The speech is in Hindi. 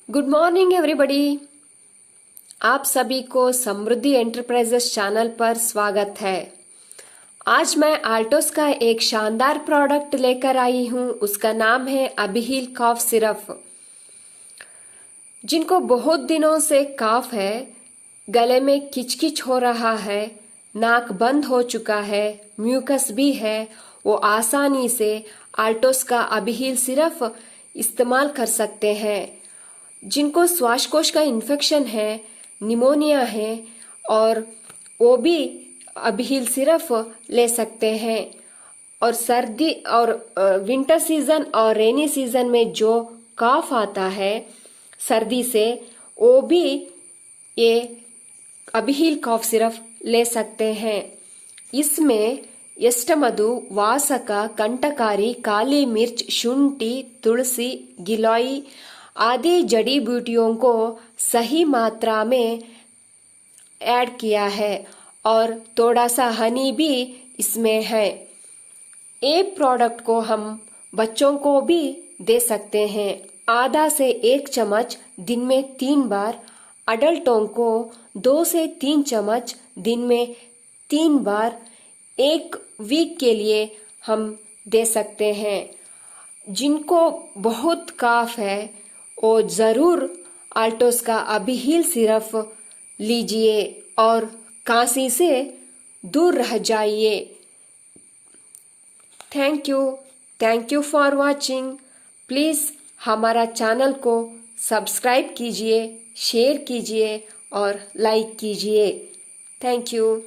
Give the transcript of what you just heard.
Good morning everybody. आप सभी को समृद्धि एंटरप्राइजेस चैनल पर स्वागत है। आज मैं आल्टोस का एक शानदार प्रोडक्ट लेकर आई हूँ। उसका नाम है अबीहील कॉफ सिरप। जिनको बहुत दिनों से काफ है, गले में किचकिच हो रहा है, नाक बंद हो चुका है, म्यूकस भी है, वो आसानी से आल्टोस का अबीहील सिरप इस्तेमाल कर सकते हैं। जिनको श्वासकोश का इन्फेक्शन है, निमोनिया है, और वो भी अबीहील सिरप ले सकते हैं। और सर्दी और विंटर सीजन और रेनी सीजन में जो कफ आता है सर्दी से, वो भी ये अबीहील कॉफ सिरप ले सकते हैं। इसमें यष्टमधु, वासक, कंटकारी, काली मिर्च, शुंठी, तुलसी, गिलोय आदि जड़ी बूटियों को सही मात्रा में ऐड किया है और थोड़ा सा हनी भी इसमें है। ये प्रोडक्ट को हम बच्चों को भी दे सकते हैं। आधा से 1 चम्मच दिन में 3 बार, अडल्टों को 2 से 3 चम्मच दिन में 3 बार 1 वीक के लिए हम दे सकते हैं। जिनको बहुत काफ है वो ज़रूर आल्टोस का अबीहील सिरप लीजिए और खांसी से दूर रह जाइए। Thank you for watching. Please हमारा चैनल को सब्सक्राइब कीजिए, शेयर कीजिए और लाइक कीजिए। Thank you.